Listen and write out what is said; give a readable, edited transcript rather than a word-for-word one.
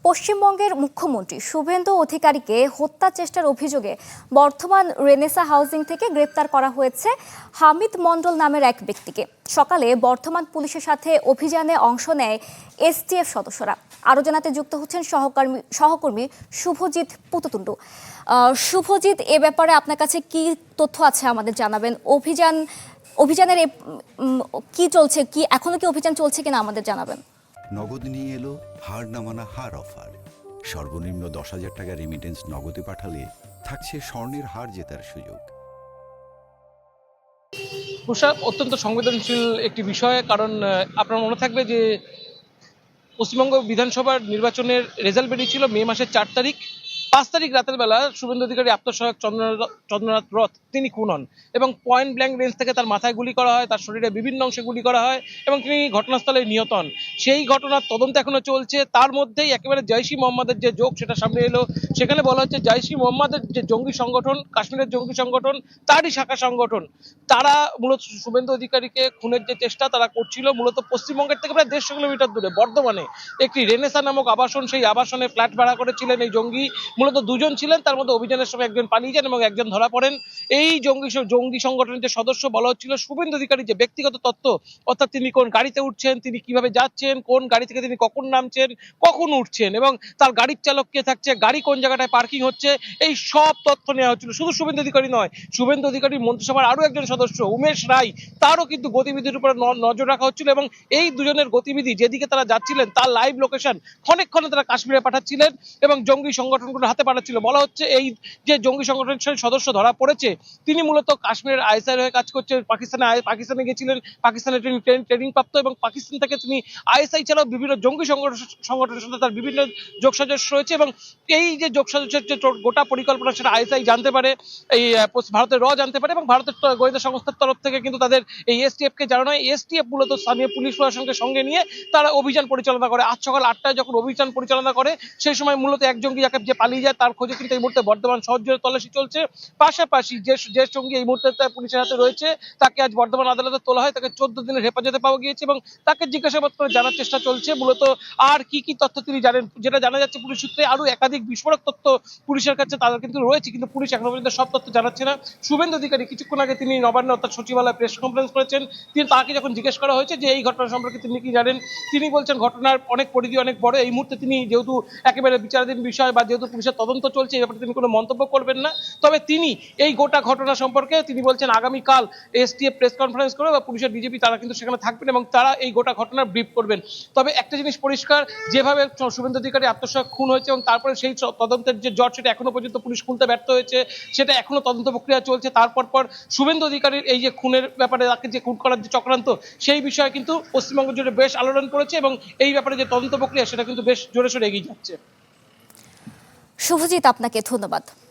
পশ্চিমবঙ্গের মুখ্যমন্ত্রী শুভেন্দু অধিকারীকে হত্যা চেষ্টার অভিযোগে বর্ধমান রেনেসা হাউজিং থেকে গ্রেপ্তার করা হয়েছে হামিদ মণ্ডল নামের এক ব্যক্তিকে। সকালে বর্ধমান পুলিশের সাথে অভিযানে অংশ নেয় এসটিএফ সদস্যরা। আরও জানাতে যুক্ত হচ্ছেন সহকর্মী শুভজিৎ পুততুন্ডু। শুভজিৎ, এ ব্যাপারে আপনার কাছে কি তথ্য আছে আমাদের জানাবেন। অভিযানের কি চলছে, কি এখনো কি অভিযান চলছে কিনা আমাদের জানাবেন। নগদ নিয়ে এলো হার না মানা হার অফার। সর্বনিম্ন 10,000 টাকা রেমিটেন্স নগদে পাঠালে থাকছে স্বর্ণের হার জেতার সুযোগ। পোশাক অত্যন্ত সংবেদনশীল একটি বিষয়, কারণ আপনার মনে থাকবে যে পশ্চিমবঙ্গ বিধানসভার নির্বাচনের রেজাল্ট বেরিয়েছিল মে মাসের 4 তারিখ। 5 তারিখ রাতের বেলা শুভেন্দু অধিকারী আত্মসহায়ক চন্দ্রনাথ রথ তিনি খুন হন এবং পয়েন্ট ব্ল্যাঙ্ক রেঞ্জ থেকে তার মাথায় গুলি করা হয়, তার শরীরে বিভিন্ন অংশে গুলি করা হয় এবং তিনি ঘটনাস্থলে নিহত হন। সেই ঘটনার তদন্ত এখনো চলছে। তার মধ্যেই একেবারে জৈশ ই মোহাম্মদের যে যোগ সেটা সামনে এলো। সেখানে বলা হচ্ছে জৈশ ই মোহাম্মদের যে জঙ্গি সংগঠন, কাশ্মীরের জঙ্গি সংগঠন, তারই শাখা সংগঠন, তারা মূলত শুভেন্দু অধিকারীকে খুনের যে চেষ্টা তারা করছিল মূলত পশ্চিমবঙ্গের থেকে প্রায় 150 কিলোমিটার দূরে বর্ধমানে একটি রেনেসা নামক আবাসন, সেই আবাসনে ফ্ল্যাট ভাড়া করেছিলেন এই জঙ্গি। মূলত দুজন ছিলেন, তার মধ্যে অভিযানের সময় একজন পালিয়ে যান এবং একজন ধরা পড়েন। এই জঙ্গি সংগঠনের যে সদস্য বলা হচ্ছিল শুভেন্দু অধিকারী যে ব্যক্তিগত তথ্য, অর্থাৎ তিনি কোন গাড়িতে উঠছেন, তিনি কিভাবে যাচ্ছেন, কোন গাড়ি থেকে তিনি কখন নামছেন, কখন উঠছেন এবং তার গাড়ির চালক কে থাকছে, গাড়ি কোন জায়গাটায় পার্কিং হচ্ছে, এই সব তথ্য নেওয়া হচ্ছিল। শুধু শুভেন্দু অধিকারী নয়, শুভেন্দু অধিকারীর মন্ত্রিসভার আরো একজন সদস্য উমেশ রায়, তারও কিন্তু গতিবিধির উপর নজর রাখা হচ্ছিল এবং এই দুজনের গতিবিধি, যেদিকে তারা যাচ্ছিলেন তার লাইভ লোকেশন ক্ষণে ক্ষণে তারা কাশ্মীরে পাঠাচ্ছিলেন এবং জঙ্গি সংগঠনগুলোর হাতে পাঠাচ্ছিল। বলা হচ্ছে এই যে জঙ্গি সংগঠনের সদস্য ধরা পড়েছে তিনি মূলত কাশ্মীরের আইএসআই হয়ে কাজ করছে। পাকিস্তানে গেছিলেন, পাকিস্তানে ট্রেনিং প্রাপ্ত এবং পাকিস্তান থেকে তিনি আইএসআই ছাড়াও বিভিন্ন জঙ্গি সংগঠনের সাথে তার বিভিন্ন যোগসাজশ রয়েছে এবং এই যে যোগসাজশের যে গোটা পরিকল্পনা সেটা আইএসআই জানতে পারে, এই ভারতের জানতে পারে এবং ভারতের গোয়েন্দা সংস্থার তরফ থেকে কিন্তু তাদের এই এসটিএফ কে জানানো হয়। এসটিএফ মূলত স্থানীয় পুলিশ প্রশাসনকে সঙ্গে নিয়ে তারা অভিযান পরিচালনা করে। আজ সকাল 8টায় যখন অভিযান পরিচালনা করে সেই সময় মূলত এক জঙ্গি যাকে যে পালিয়ে যায় তার খোঁজে কিন্তু এই মুহূর্তে বর্ধমান শহর জুড়ে তল্লাশি চলছে। পাশাপাশি যে জঙ্গি এই মুহূর্তে পুলিশের হাতে রয়েছে তাকে আজ বর্ধমান আদালতে তোলা হয়, তাকে 14 দিনের হেফাজতে পাওয়া গিয়েছে এবং তাকে জিজ্ঞাসাবাদ করে জানার চেষ্টা চলছে মূলত আর কি কি তথ্য তিনি জানেন। যেটা জানা যাচ্ছে পুলিশ সূত্রে আরো একাধিক বিস্ফোরক তথ্য পুলিশের কাছে তাদের কিন্তু রয়েছে, কিন্তু পুলিশ এখনো পর্যন্ত সব তথ্য জানাচ্ছে না। শুভেন্দু অধিকারী কিছুক্ষণ আগে তিনি নবান্ন অর্থাৎ সচিবালয়ে প্রেস কনফারেন্স করেছেন। তিনি তাকে যখন জিজ্ঞেস করা হয়েছে যে এই ঘটনা সম্পর্কে তিনি কি জানেন, তিনি বলছেন ঘটনার অনেক পরিধি অনেক বড়। এই মুহূর্তে তিনি যেহেতু একেবারে বিচারাধীন বিষয় বা যেহেতু পুলিশের তদন্ত চলছে এই ব্যাপারে তিনি কোনো মন্তব্য করবেন না। তবে তিনি এই গোটা ঘটনা সম্পর্কে তিনি বলছেন আগামীকাল এসটিএফ প্রেস কনফারেন্স করবে বা পুলিশের ডিজিপি তারা কিন্তু সেখানে থাকবেন এবং তারা এই গোটা ঘটনার ব্রিফ করবেন। তবে একটা জিনিস পরিষ্কার, যেভাবে শুভেন্দু অধিকারী আত্মসহায়ক খুন হয়েছে এবং তারপরে সেই তদন্তের যে জট সেটা এখনো পর্যন্ত পুলিশ খুলতে ব্যর্থ হয়েছে, সেটা এখনো তদন্ত প্রক্রিয়া চলছে। তারপর শুভেন্দু অধিকারীর এই যে খুনের ব্যাপারে তাকে যে খুন করার যে চক্রান্ত সেই বিষয়ে কিন্তু পশ্চিমবঙ্গ জুড়ে বেশ আলোড়ন করেছে এবং এই ব্যাপারে যে তদন্ত প্রক্রিয়া সেটা কিন্তু বেশ জোরে সোরে এগিয়ে যাচ্ছে। শুভজিৎ, আপনাকে ধন্যবাদ।